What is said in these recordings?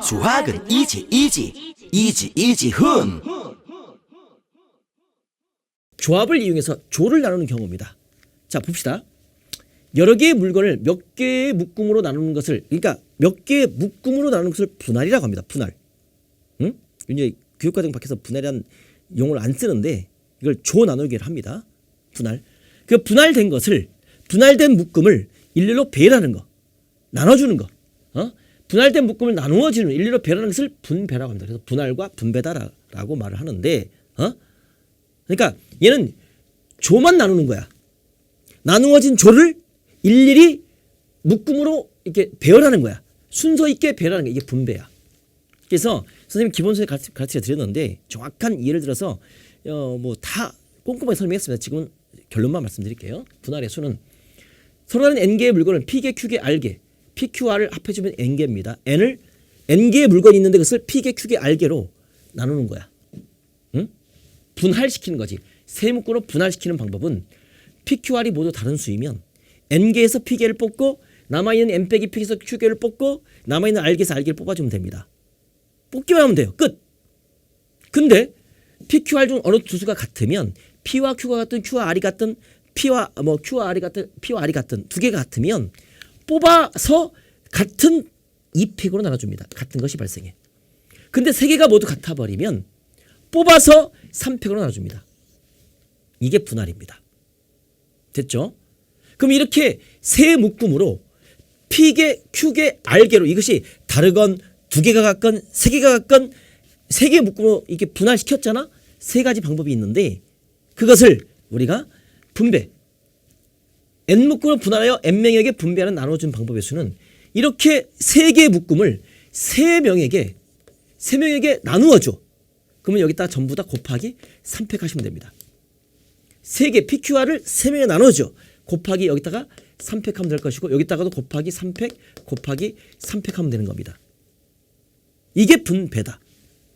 수학은 이지 훈. 조합을 이용해서 조를 나누는 경우입니다. 자, 봅시다. 여러 개의 물건을 몇 개의 묶음으로 나누는 것을, 그러니까 몇 개의 묶음으로 나누는 것을 분할이라고 합니다. 분할. 응? 이제 교육과정 밖에서 분할이라는 용어를 안 쓰는데 이걸 조 나누기를 합니다. 분할. 그 분할된 것을, 분할된 묶음을 일렬로 배열하는 거, 나눠주는 거. 분할된 묶음을 나누어지는, 일렬로 배열하는 것을 분배라고 합니다. 그래서 분할과 분배다라고 말을 하는데, 그러니까 얘는 조만 나누는 거야. 나누어진 조를 일일이 묶음으로 이렇게 배열하는 거야. 순서 있게 배열하는 게 이게 분배야. 그래서 선생님 기본서에 가르쳐 드렸는데 정확한 이해를 들어서 뭐 다 꼼꼼하게 설명했습니다. 지금은 결론만 말씀드릴게요. 분할의 수는 서로 다른 n개의 물건을 p개, q개, r개, pqr을 합해주면 n개입니다. n개의 물건이 있는데 그것을 p개, q개, r개로 나누는 거야. 응? 분할시키는 거지. 세 묶음으로 분할시키는 방법은 pqr이 모두 다른 수이면 n개에서 p개를 뽑고 남아있는 n 빼기 p개에서 q개를 뽑고 남아있는 r개에서 r개를 뽑아주면 됩니다. 뽑기만 하면 돼요. 끝. 근데 pqr 중 어느 두 수가 같으면 p와 q가 같든 q와 r이 같든 q와 r이 같든 두 개가 같으면 뽑아서 같은 2팩으로 나눠줍니다. 같은 것이 발생해. 근데 세 개가 모두 같아버리면 뽑아서 3팩으로 나눠줍니다. 이게 분할입니다. 됐죠? 그럼 이렇게 세 묶음으로 p개, q개, r개로 이것이 다르건 두 개가 같건 세 개가 같건 세 개의 묶음으로 이렇게 분할시켰잖아. 세 가지 방법이 있는데 그것을 우리가 분배, n 묶음을 분할하여 n 명에게 분배하는 나눠준 방법의 수는 이렇게 세 개의 묶음을 세 명에게 나누어줘. 그러면 여기다 전부 다 곱하기 3팩 하시면 됩니다. 세 개 PQR을 세 명에 나눠줘. 곱하기 여기다가 3팩 하면 될 것이고 여기다가도 곱하기 3팩 곱하기 3팩 하면 되는 겁니다. 이게 분배다.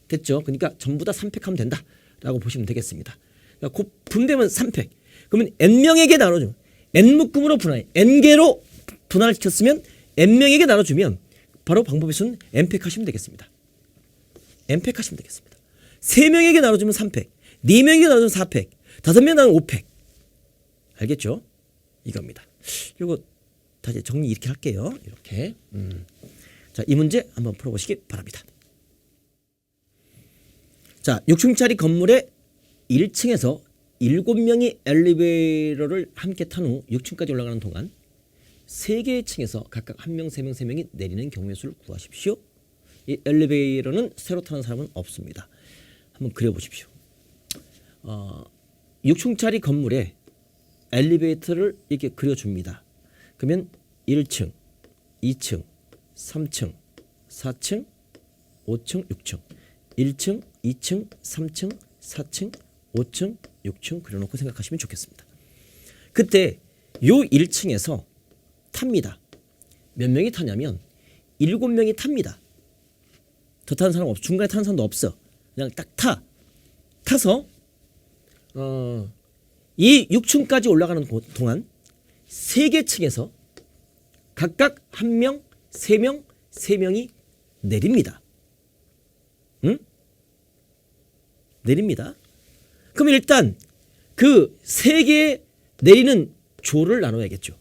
됐죠? 그러니까 전부 다 3팩 하면 된다라고 보시면 되겠습니다. 그러니까 분배면 3팩. 그러면 n명에게 나눠주면 n묶음으로 분할, n개로 분할시켰으면 n명에게 나눠주면 바로 방법의 수는 n팩 하시면 되겠습니다. n팩 하시면 되겠습니다. 3명에게 나눠주면 3팩, 4명에게 나눠주면 4팩, 5명 나누면 5팩. 알겠죠? 이겁니다. 그리고 다시 정리 이렇게 할게요. 이렇게. 자, 이 문제 한번 풀어보시기 바랍니다. 자, 6층짜리 건물의 1층에서 7명이 엘리베이터를 함께 탄 후 6층까지 올라가는 동안 3개의 층에서 각각 1명, 3명, 3명이 내리는 경우의 수를 구하십시오. 이 엘리베이터는 새로 타는 사람은 없습니다. 한번 그려보십시오. 6층짜리 건물에 엘리베이터를 이렇게 그려줍니다. 그러면 1층, 2층, 3층, 4층, 5층, 6층, 1층, 2층, 3층, 4층, 5층, 6층 그려놓고 생각하시면 좋겠습니다. 그때 요 1층에서 탑니다. 몇 명이 타냐면 7명이 탑니다. 더 타는 사람 없어. 중간에 타는 사람도 없어. 그냥 딱 타. 타서 이 6층까지 올라가는 동안 3개 층에서 각각 1명, 3명, 3명이 내립니다. 응? 내립니다. 그럼 일단 그 3개의 내리는 조를 나눠야겠죠.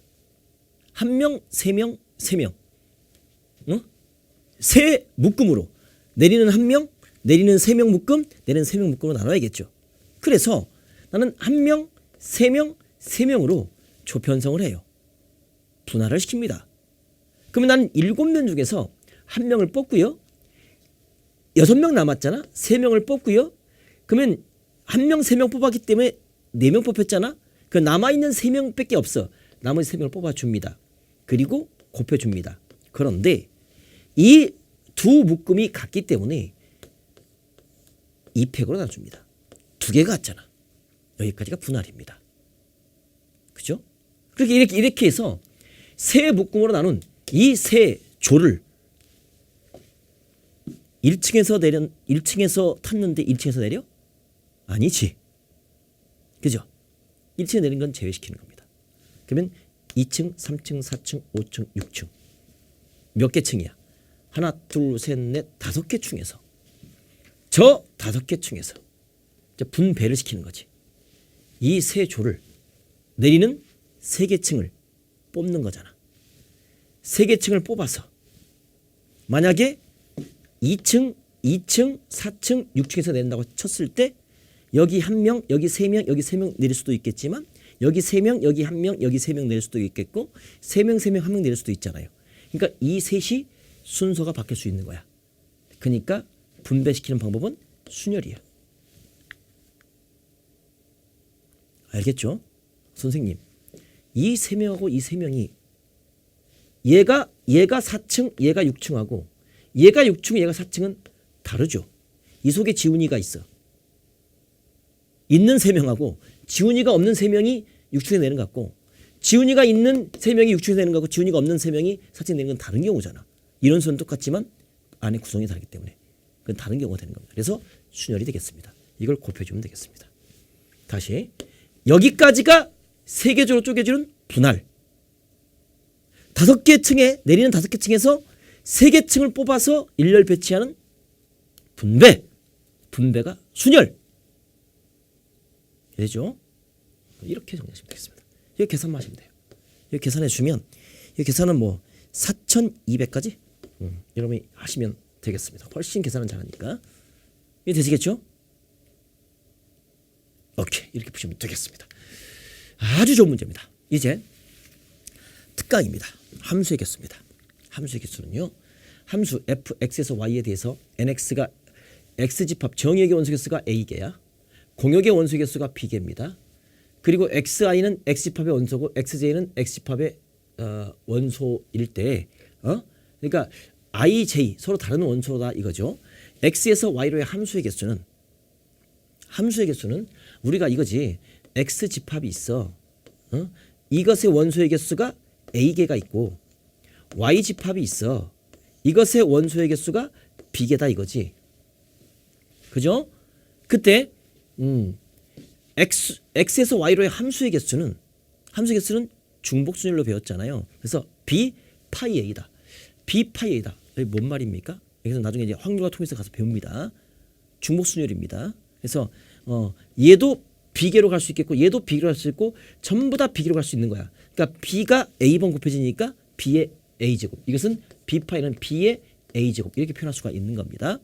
1명, 3명, 3명. 응? 세 묶음으로 내리는 1명, 내리는 3명 묶음, 내리는 3명 묶음으로 나눠야겠죠. 그래서 나는 1명, 3명, 3명으로 조 편성을 해요. 분할을 시킵니다. 그러면 나는 7명 중에서 1명을 뽑고요. 6명 남았잖아. 3명을 뽑고요. 그러면 1명, 3명 뽑았기 때문에 4명 뽑혔잖아. 그 남아있는 3명밖에 없어. 나머지 3명을 뽑아줍니다. 그리고 곱해줍니다. 그런데 이 두 묶음이 같기 때문에 2팩으로 나눠줍니다. 두 개가 같잖아. 여기까지가 분할입니다. 그죠? 그렇게 이렇게 해서 세 묶음으로 나눈 이 세 조를 1층에서 탔는데 1층에서 내려? 아니지. 그죠? 1층에 내린 건 제외시키는 겁니다. 그러면 2층, 3층, 4층, 5층, 6층. 몇 개 층이야? 하나, 둘, 셋, 넷, 5개 중에서 저 5개 중에서 이제 분배를 시키는 거지. 이 세 조를 내리는 세계층을 뽑는 거잖아. 세계층을 뽑아서 만약에 2층, 4층, 6층에서 내린다고 쳤을 때 여기 1명, 여기 3명, 여기 3명 내릴 수도 있겠지만 여기 3명, 여기 1명, 여기 3명 내릴 수도 있겠고 3명, 1명 내릴 수도 있잖아요. 그러니까 이 셋이 순서가 바뀔 수 있는 거야. 그러니까 분배시키는 방법은 순열이야. 알겠죠? 선생님, 이 3명하고 이 3명이 얘가 4층, 얘가 6층하고 얘가 6층, 얘가 4층은 다르죠. 이 속에 지훈이가 있어. 있는 3명하고 지훈이가 없는 3명이 6층에 내는 것 같고 지훈이가 있는 3명이 6층에 내는 것 같고 지훈이가 없는 3명이 4층에 내는 건 다른 경우잖아. 이론수는 똑같지만 안에 구성이 다르기 때문에 그건 다른 경우가 되는 겁니다. 그래서 순열이 되겠습니다. 이걸 곱해주면 되겠습니다. 다시 여기까지가 3개 조로 쪼개주는 분할. 5개 층에 내리는 5개 층에서 3개 층을 뽑아서 일렬 배치하는 분배. 분배가 순열. 되죠? 이렇게 정리하시면 되겠습니다. 이거 계산만 하시면 돼요. 이거 계산해 주면 이 계산은 뭐 4,200까지 여러분이 하시면 되겠습니다. 훨씬 계산은 잘하니까. 이게 되시겠죠? 오케이. 이렇게 보시면 되겠습니다. 아주 좋은 문제입니다. 이제 특강입니다. 함수의 개수입니다. 함수의 개수는요. 함수 fx에서 y에 대해서 nx가 x집합 정의역의 원소 개수가 a개야. 공역의 원소 개수가 b개입니다. 그리고 xi는 x집합의 원소고 xj는 x집합의 원소일 때 그러니까 i, j 서로 다른 원소다 이거죠. x에서 y로의 함수의 개수는 우리가 이거지. x집합이 있어. 이것의 원소의 개수가 a개가 있고 y집합이 있어. 이것의 원소의 개수가 b개다 이거지. 그죠? 그때 x에서 y로의 함수의 개수는 중복순열로 배웠잖아요. 그래서 b 파이 a다. b 파이 a다. 여기 뭔 말입니까? 여기서 나중에 이제 확률과 통해서 가서 배웁니다. 중복순열입니다. 그래서 얘도 b개로 갈 수 있겠고 얘도 b개로 갈 수 있고 전부 다 b개로 갈 수 있는 거야. 그러니까 b가 a번 곱해지니까 b의 a제곱. 이것은 b 파이는 b의 a제곱 이렇게 표현할 수가 있는 겁니다.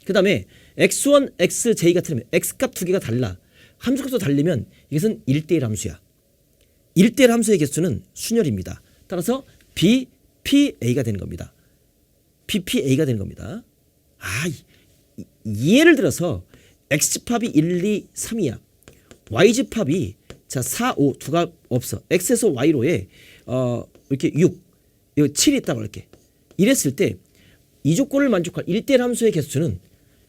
그 다음에 x1, xj 같은 경우에 x값 두 개가 달라. 함수값도 달리면 이것은 1대1 함수야. 1대1 함수의 개수는 순열입니다. 따라서 bpa가 되는 겁니다. bpa가 되는 겁니다. 예를 들어서 x집합이 1, 2, 3이야. y집합이 자 4, 5 두가 없어. x에서 y로에 이렇게 6, 이거 7이 있다고 할게. 이랬을 때 이 조건을 만족할 1대1 함수의 개수는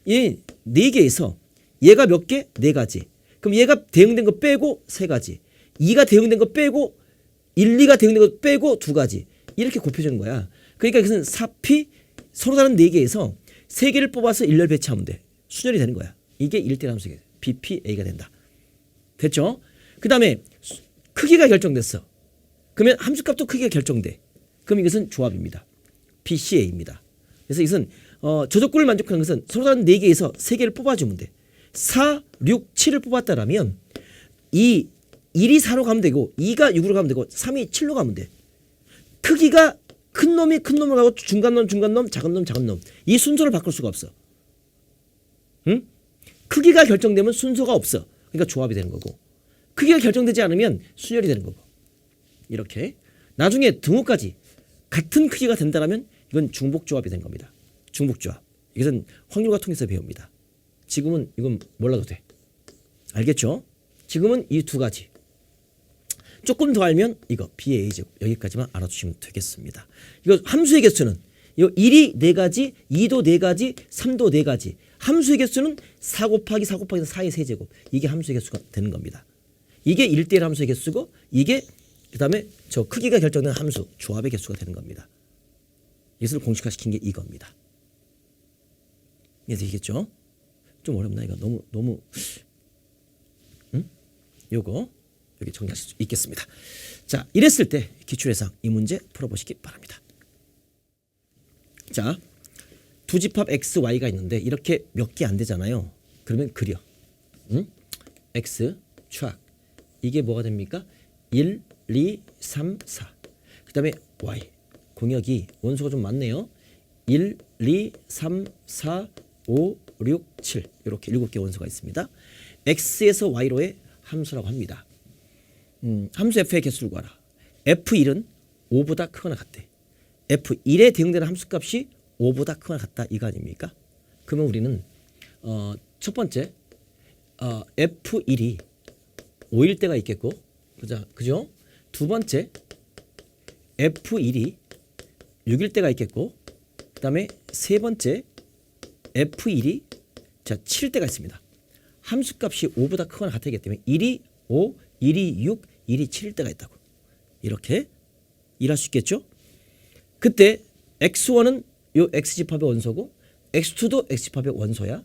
이 4개에서 얘가 몇 개? 4가지. 그럼 얘가 대응된 거 빼고 3가지. 2가 대응된 거 빼고 1, 2가 대응된 거 빼고 2가지. 이렇게 곱해주는 거야. 그러니까 이것은 4p 서로 다른 4개에서 3개를 뽑아서 일렬 배치하면 돼. 순열이 되는 거야. 이게 1대1 함수의 개수. bpa가 된다. 됐죠? 그 다음에 크기가 결정됐어. 그러면 함수값도 크기가 결정돼. 그럼 이것은 조합입니다. bca입니다. 그래서 이것은 저 조건을 만족하는 것은 서로 다른 4개에서 3개를 뽑아주면 돼. 4, 6, 7을 뽑았다라면 1이 4로 가면 되고 2가 6으로 가면 되고 3이 7로 가면 돼. 크기가 큰 놈이 큰 놈을 가고 중간 놈, 작은 놈, 작은 놈. 이 순서를 바꿀 수가 없어. 응? 크기가 결정되면 순서가 없어. 그러니까 조합이 되는 거고. 크기가 결정되지 않으면 순열이 되는 거고. 이렇게. 나중에 등호까지 같은 크기가 된다면 이건 중복조합이 된 겁니다. 중복조합. 이것은 확률과 통해서 배웁니다. 지금은 이건 몰라도 돼. 알겠죠? 지금은 이 2가지. 조금 더 알면 이거 BA제곱 여기까지만 알아두시면 되겠습니다. 이거 함수의 개수는 이거 1이 4가지, 2도 4가지, 3도 4가지. 함수의 개수는 4 곱하기 4 곱하기 4의 세제곱. 이게 함수의 개수가 되는 겁니다. 이게 1대1 함수의 개수고 이게 그 다음에 저 크기가 결정된 함수 조합의 개수가 되는 겁니다. 이것을 공식화시킨 게 이겁니다. 이해되겠죠? 좀 어렵나 이거 너무 요거 여기 정리하실 수 있겠습니다. 자, 이랬을 때 기출예상 이 문제 풀어보시기 바랍니다. 자, 두 집합 x, y가 있는데 이렇게 몇 개 안 되잖아요. 그러면 그려. 응? x 추락. 이게 뭐가 됩니까? 1, 2, 3, 4. 그 다음에 y. 공역이 원소가 좀 많네요. 1, 2, 3, 4, 5, 6, 7. 이렇게 7개 원소가 있습니다. x에서 y로의 함수라고 합니다. 함수 f의 개수를 구하라. f1은 5보다 크거나 같대. f1에 대응되는 함수값이 5보다 크거나 같다 이거 아닙니까? 그러면 우리는 첫 번째 f1이 5일 때가 있겠고, 그죠? 두 번째 f1이 6일 때가 있겠고, 그 다음에 세 번째 f1이 7일 때가 있습니다. 함수값이 5보다 크거나 같기 때문에 1이 5, 1이 6, 1이 7일 때가 있다고. 이렇게 일할 수 있겠죠? 그때 x1은 요 x집합의 원소고 x2도 x집합의 원소야.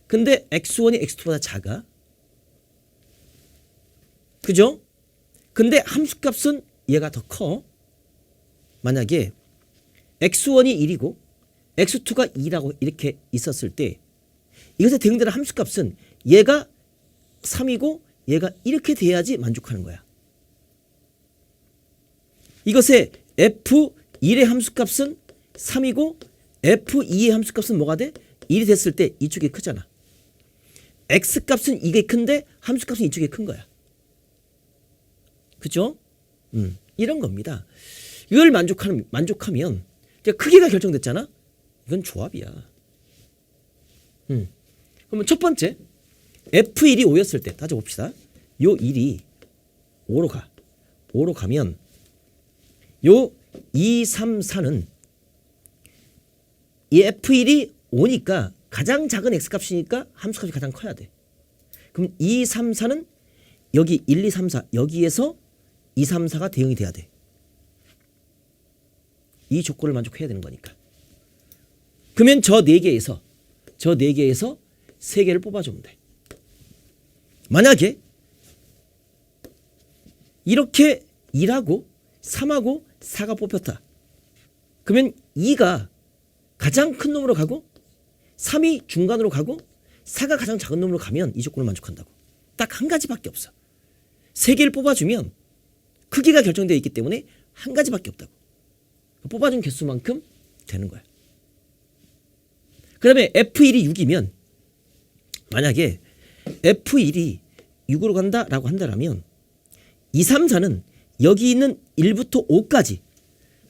근데 x1이 x2보다 작아. 그죠? 근데 함수값은 얘가 더 커. 만약에 x1이 1이고 x2가 2라고 이렇게 있었을 때 이것에 대응되는 함수값은 얘가 3이고 얘가 이렇게 돼야지 만족하는 거야. 이것의 f1의 함수값은 3이고 f2의 함수값은 뭐가 돼? 1이 됐을 때 이쪽이 크잖아. x값은 이게 큰데 함수값은 이쪽이 큰 거야. 그죠? 이런 겁니다. 이걸 만족하면 이제 크기가 결정됐잖아. 이건 조합이야. 그러면 첫 번째 f1이 5였을 때 다시 봅시다. 요 1이 5로 가. 5로 가면 요 2, 3, 4는 이 f1이 5니까 가장 작은 x값이니까 함수값이 가장 커야 돼. 그럼 2, 3, 4는 여기 1, 2, 3, 4 여기에서 2, 3, 4가 대응이 돼야 돼. 이 조건을 만족해야 되는 거니까. 그러면 저 4개에서 3개를 뽑아주면 돼. 만약에 이렇게 1하고 3하고 4가 뽑혔다. 그러면 2가 가장 큰 놈으로 가고 3이 중간으로 가고 4가 가장 작은 놈으로 가면 이 조건을 만족한다고. 딱 한 가지밖에 없어. 3개를 뽑아주면 크기가 결정되어 있기 때문에 한 가지밖에 없다고. 뽑아준 개수만큼 되는 거야. 그 다음에 f1이 6이면 만약에 f1이 6으로 간다라고 한다면 2, 3, 4는 여기 있는 1부터 5까지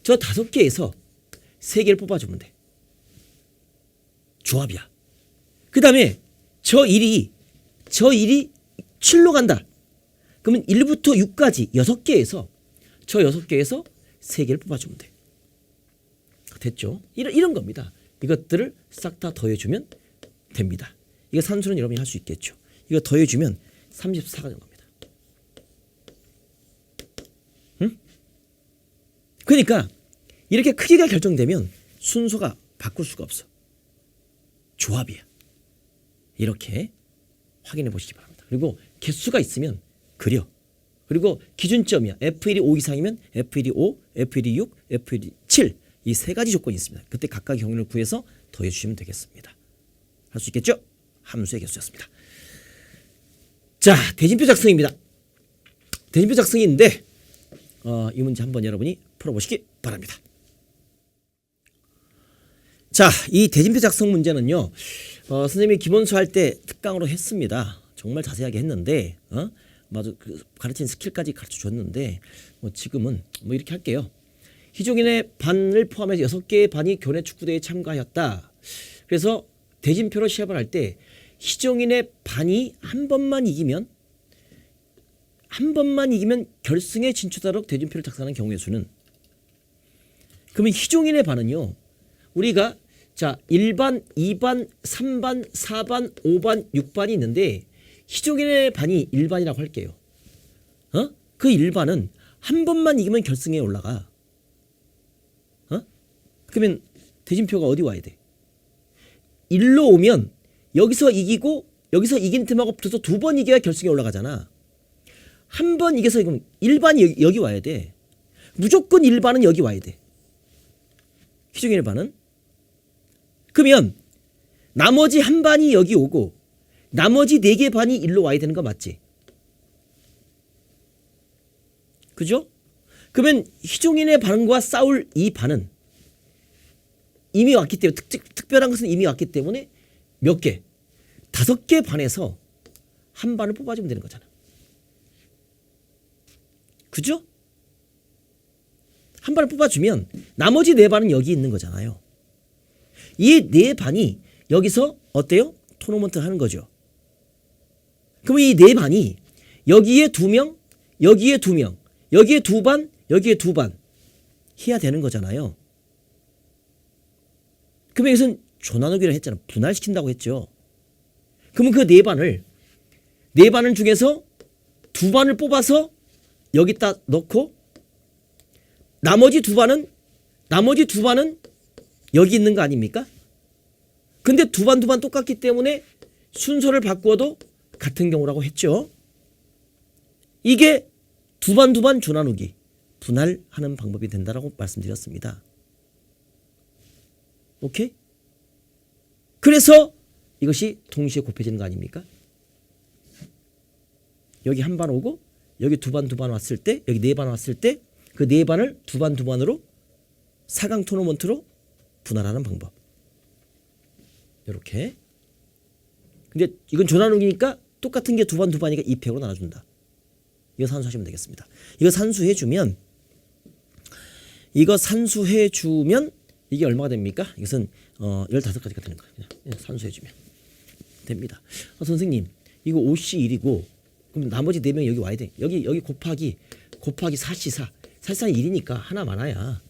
저 5개에서 3개를 뽑아주면 돼. 조합이야. 그 다음에 저 1이 7로 간다. 그러면 1부터 6까지 6개에서 저 6개에서 3개를 뽑아주면 돼. 됐죠? 이런 겁니다. 이것들을 싹 다 더해주면 됩니다. 이거 산수는 여러분이 할 수 있겠죠. 이거 더해주면 34가 되는 겁니다. 응? 그러니까 이렇게 크기가 결정되면 순서가 바꿀 수가 없어. 조합이야. 이렇게 확인해 보시기 바랍니다. 그리고 개수가 있으면 그려. 그리고 기준점이야. F1이 5 이상이면 F1이 5, F1이 6, F1이 7. 이 세 가지 조건이 있습니다. 그때 각각 경우를 구해서 더해 주시면 되겠습니다. 할 수 있겠죠? 함수의 개수였습니다. 자, 대진표 작성입니다. 대진표 작성인데 이 문제 한번 여러분이 풀어보시기 바랍니다. 자, 이 대진표 작성 문제는요. 선생님이 기본수 할 때 특강으로 했습니다. 정말 자세하게 했는데 맞아, 가르친 스킬까지 가르쳐 줬는데 지금은 이렇게 할게요. 희종인의 반을 포함해서 6개의 반이 교내 축구대회에 참가하였다. 그래서 대진표로 시합을 할 때 희종인의 반이 한 번만 이기면 결승에 진출하도록 대진표를 작성하는 경우의 수는, 그러면 희종인의 반은요. 우리가 자 1반, 2반, 3반, 4반, 5반, 6반이 있는데 희종인의 반이 1반이라고 할게요. 그 1반은 한 번만 이기면 결승에 올라가. 그러면 대진표가 어디 와야 돼? 1로 오면 여기서 이기고 여기서 이긴 팀하고 붙어서 2번 이겨야 결승에 올라가잖아. 한 번 이겨서 이기면 1반이 여기 와야 돼. 무조건 1반은 여기 와야 돼. 희종인의 반은. 그러면 나머지 한 반이 여기 오고 나머지 4개 반이 일로 와야 되는 거 맞지? 그죠? 그러면 희종인의 반과 싸울 이 반은 이미 왔기 때문에 특별한 것은 이미 왔기 때문에 몇 개? 5개 반에서 한 반을 뽑아주면 되는 거잖아. 그죠? 한 반을 뽑아주면 나머지 4반은 여기 있는 거잖아요. 이 4반이 여기서 어때요? 토너먼트 하는 거죠. 그러면 이 4반이 여기에 2명, 여기에 2명, 여기에 2반, 여기에 2반 해야 되는 거잖아요. 그러면 여기서는 조나누기를 했잖아. 분할시킨다고 했죠. 그러면 그 4반을 중에서 2반을 뽑아서 여기다 넣고 나머지 2반은 여기 있는 거 아닙니까? 근데 2반 똑같기 때문에 순서를 바꾸어도 같은 경우라고 했죠. 이게 2반 조나누기 분할하는 방법이 된다라고 말씀드렸습니다. 오케이? 그래서 이것이 동시에 곱해지는 거 아닙니까? 여기 한 반 오고 여기 2반 왔을 때 여기 4반 왔을 때 그 4반을 2반으로 4강 토너먼트로 분할하는 방법. 이렇게. 근데 이건 조나누기니까 똑같은 게 2반이니까 2팩으로 나눠준다. 이거 산수하시면 되겠습니다. 이거 산수해주면 이게 얼마가 됩니까? 이것은 15가지가 되는 거예요. 그냥 산수해주면 됩니다. 선생님 이거 5C1이고 그럼 나머지 4명이 여기 와야 돼. 여기 곱하기 4C4 사실상 1이니까 하나 많아야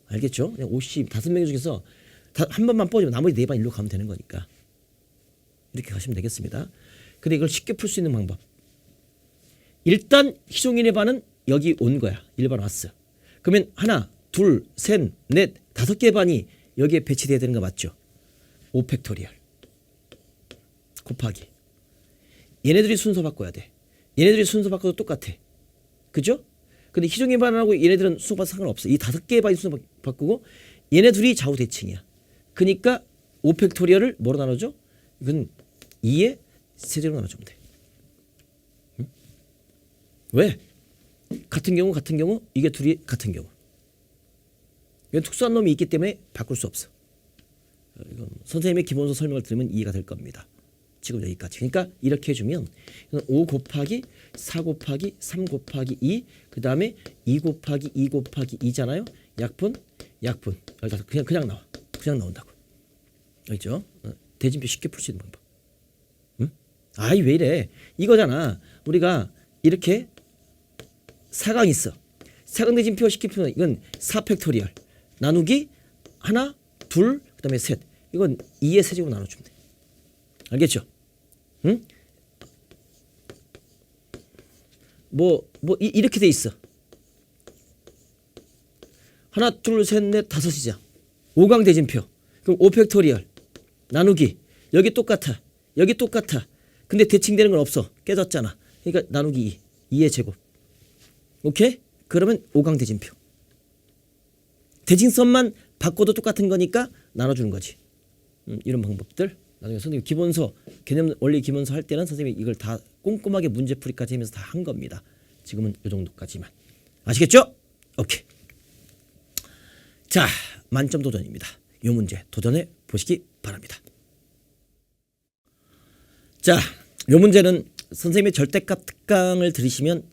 알겠죠? 그냥 5C 5명 중에서 한 번만 뽑으면 나머지 4반 일로 가면 되는 거니까 이렇게 가시면 되겠습니다. 근데 이걸 쉽게 풀 수 있는 방법. 일단 희종인의 반은 여기 온 거야. 1반 왔어. 그러면 하나, 둘, 셋, 넷, 5개 반이 여기에 배치돼야 되는 거 맞죠? 5팩토리얼 곱하기 얘네들이 순서 바꿔야 돼. 얘네들이 순서 바꿔도 똑같아. 그죠? 근데 희종인 반하고 얘네들은 순서 바꿔도 상관없어. 이 5개의 반이 순서 바꾸고 얘네 둘이 좌우 대칭이야. 그러니까 5팩토리얼을 뭐로 나눠줘? 이건 2의 세제로 나눠주면 돼. 응? 왜? 같은 경우 이게 둘이 같은 경우. 이건 특수한 놈이 있기 때문에 바꿀 수 없어. 이건 선생님의 기본서 설명을 들으면 이해가 될 겁니다. 지금 여기까지. 그러니까 이렇게 해주면 5 곱하기 4 곱하기 3 곱하기 2 그 다음에 2 곱하기 2 곱하기 2잖아요. 약분 그냥 나와. 그냥 나온다고. 알죠? 대진표 쉽게 풀 수 있는 방법. 응? 아이 왜 이래? 이거잖아. 우리가 이렇게 4강 있어. 4강 대진표 쉽게 풀면 이건 4팩토리얼 나누기 하나, 둘, 그 다음에 셋. 이건 2의 세제곱 나눠주면 돼. 알겠죠? 응? 이렇게 돼 있어. 하나, 둘, 셋, 넷, 5이자. 5강 대진표. 그럼 5팩토리얼 나누기 여기 똑같아. 근데 대칭되는 건 없어. 깨졌잖아. 그러니까 나누기 2의 제곱. 오케이? 그러면 5강 대진표. 대칭선만 바꿔도 똑같은 거니까 나눠주는 거지. 이런 방법들 나중에 선생님 기본서 개념 원리 기본서 할 때는 선생님이 이걸 다 꼼꼼하게 문제풀이까지 하면서 다 한 겁니다. 지금은 이 정도까지만. 아시겠죠? 오케이. 자, 만점 도전입니다. 이 문제 도전해 보시기 바랍니다. 자, 이 문제는 선생님의 절대값 특강을 들으시면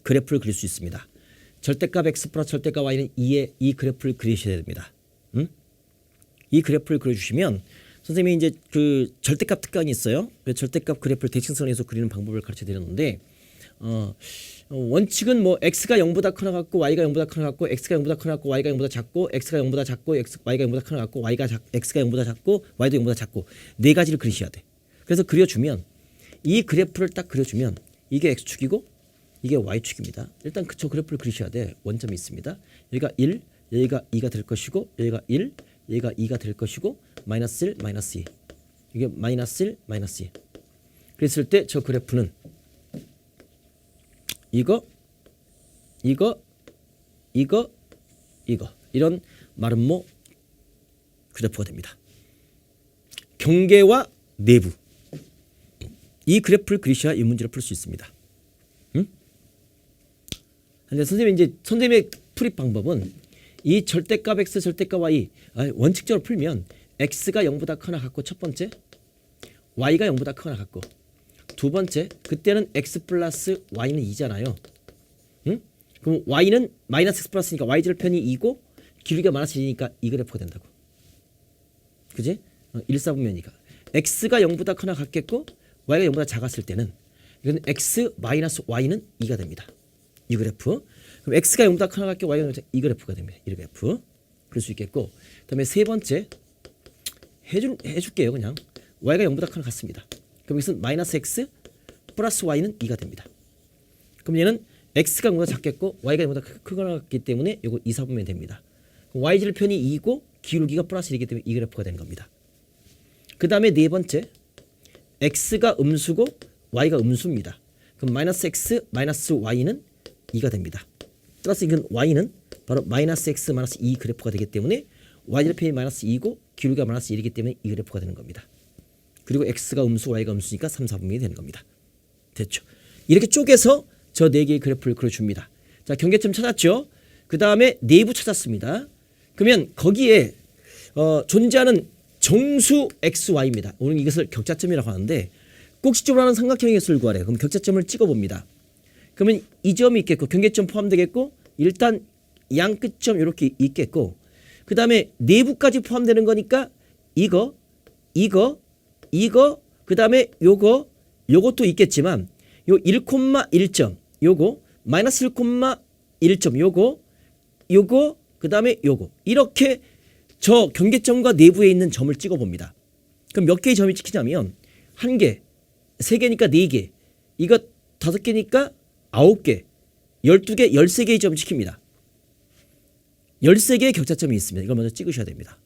그래프를 그릴 수 있습니다. 절대값 x 플러스 절대값 y는 2의 이 그래프를 그리셔야 됩니다. 이 그래프를 그려주시면 선생님이 이제 그 절대값 특강이 있어요. 그 절대값 그래프를 대칭선에서 그리는 방법을 가르쳐 드렸는데 원칙은 뭐 x가 0보다 커 나갔고 y가 0보다 커 나갔고 x가 0보다 커 나갔고 y가 0보다 작고 x가 0보다 작고 y가 0보다 커 나갔고 x가 0보다 작고 y도 0보다 작고 네 가지를 그리셔야 돼. 그래서 그려주면 이 그래프를 딱 그려주면 이게 x축이고 이게 y축입니다. 일단 저 그래프를 그리셔야 돼. 원점이 있습니다. 여기가 1, 여기가 2가 될 것이고 여기가 1, 여기가 2가 될 것이고 마이너스 1, 마이너스 2 이게 마이너스 1, 마이너스 2 그랬을 때 저 그래프는 이거 이런 마름모 그래프가 됩니다. 경계와 내부. 이 그래프를 그리셔야 이 문제를 풀 수 있습니다. 응? 근데 선생님의 풀이 방법은 이 절대값 x, 절대값 y 원칙적으로 풀면 x가 0보다 크거나 같고 첫 번째, y가 0보다 크거나 같고 두 번째, 그때는 x 플러스 y는 2잖아요. 응? 그럼 y는 마이너스 x 플러스니까 y절 편이 2고 길이가 마이너스 1이니까 이 그래프가 된다고. 그지? 1사분면이니까 x가 0보다 크거나 같겠고 y가 0보다 작았을 때는 이건 x 마이너스 y는 2가 됩니다. 이 그래프. 그럼 x가 0보다 크거나 같게 y가 0보다 작게 이 그래프가 됩니다. 이 그래프. 그럴 수 있겠고 그다음에 세 번째 해줄게요. 그냥 y가 0보다 크거나 같습니다. 그럼 이것은 마이너스 x 플러스 y는 2가 됩니다. 그럼 얘는 x가 0보다 작겠고 y가 0보다 크거나 같기 때문에 이거 2사분면이 됩니다. y절 편이 2고 기울기가 플러스 1이기 때문에 이 그래프가 되는 겁니다. 그 다음에 네 번째, x가 음수고 y가 음수입니다. 그럼 마이너스 x 마이너스 y는 2가 됩니다. 플러스 이건 y는 바로 마이너스 x 마이너스 2 그래프가 되기 때문에 y절 편이 마이너스 2고 기울기가 마이너스 1이기 때문에 이 그래프가 되는 겁니다. 그리고 x가 음수 y가 음수니까 3, 4분면이 되는 겁니다. 됐죠? 이렇게 쪼개서 저 네 개의 그래프를 그려줍니다. 자, 경계점 찾았죠? 그 다음에 내부 찾았습니다. 그러면 거기에 존재하는 정수 xy입니다. 오늘 이것을 격자점이라고 하는데 꼭지점으로 하는 삼각형의 개수를 구하래요. 그럼 격자점을 찍어봅니다. 그러면 이 점이 있겠고 경계점 포함되겠고 일단 양 끝점 이렇게 있겠고 그 다음에 내부까지 포함되는 거니까 이거 그 다음에 요것도 있겠지만 요 1,1점 요거 마이너스 1,1점 요거 그 다음에 요거 이렇게 저 경계점과 내부에 있는 점을 찍어봅니다. 그럼 몇 개의 점이 찍히냐면 1개, 3개니까 4개, 이거 5개니까 9개, 12개, 13개의 점을 찍힙니다. 13개의 격자점이 있습니다. 이걸 먼저 찍으셔야 됩니다.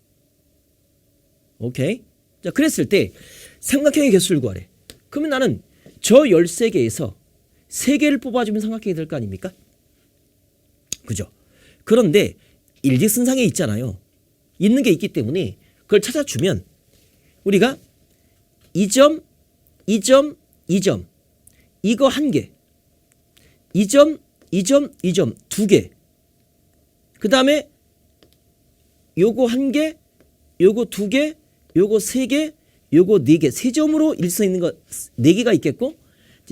오케이? 자, 그랬을 때 삼각형의 개수를 구하래. 그러면 나는 저 13개에서 3개를 뽑아주면 삼각형이 될 거 아닙니까? 그죠? 그런데 일직선상에 있잖아요. 있는 게 있기 때문에 그걸 찾아주면 우리가 2점, 2점, 2점 이거 1개 2점, 2점, 2점 2개 그 다음에 요거 1개 요거 2개 요거 3개 요거 4개 3점으로 일선 있는 거 4개가 있겠고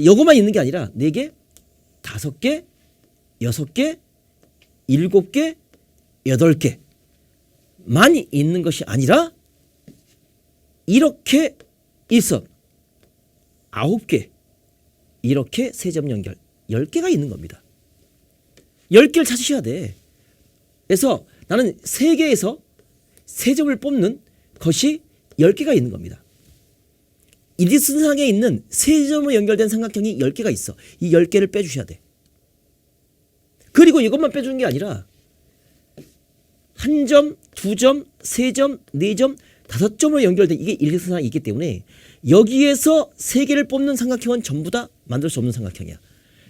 요거만 있는 게 아니라 4개, 5개, 6개, 7개, 8개 만 있는 것이 아니라 이렇게 일선 9개 이렇게 3점 연결 10개가 있는 겁니다. 10개를 찾으셔야 돼. 그래서 나는 3개에서 3점을 뽑는 것이 10개가 있는 겁니다. 일직선상에 있는 3점으로 연결된 삼각형이 10개가 있어. 이 10개를 빼주셔야 돼. 그리고 이것만 빼주는 게 아니라 1점, 2점, 3점, 4점, 5점으로 연결된 이게 일직선상이 있기 때문에 여기에서 3개를 뽑는 삼각형은 전부 다 만들 수 없는 삼각형이야.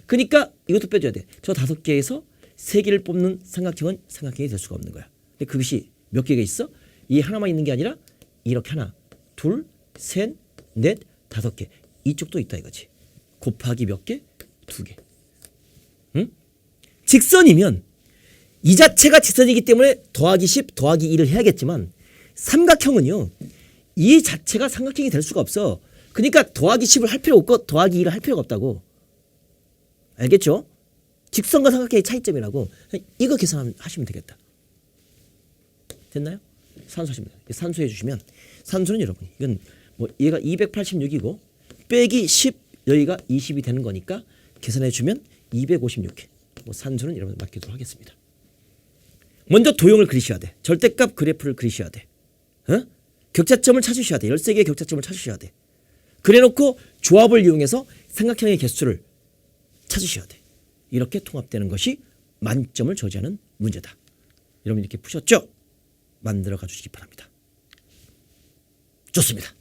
그러니까 이것도 빼줘야 돼. 저 5개에서 3개를 뽑는 삼각형은 삼각형이 될 수가 없는 거야. 근데 그것이 몇 개가 있어? 이 하나만 있는 게 아니라 이렇게 하나, 둘, 셋, 넷, 5개. 이쪽도 있다 이거지. 곱하기 몇 개? 2개. 응? 직선이면 이 자체가 직선이기 때문에 더하기 10, 더하기 2를 해야겠지만 삼각형은요. 이 자체가 삼각형이 될 수가 없어. 그러니까 더하기 10을 할 필요 없고 더하기 2를 할 필요가 없다고. 알겠죠? 직선과 삼각형의 차이점이라고. 이거 계산하시면 되겠다. 됐나요? 산수하시면 돼요. 산수해 주시면 산수는 여러분 이건 뭐 얘가 286이고 빼기 10 여기가 20이 되는 거니까 계산해 주면 256회. 뭐 산수는 여러분 맡기도록 하겠습니다. 먼저 도형을 그리셔야 돼. 절대값 그래프를 그리셔야 돼. 어? 격자점을 찾으셔야 돼. 13개의 격자점을 찾으셔야 돼. 그래놓고 조합을 이용해서 삼각형의 개수를 찾으셔야 돼. 이렇게 통합되는 것이 만점을 저지하는 문제다. 여러분 이렇게 푸셨죠? 만들어 가주시기 바랍니다. 좋습니다.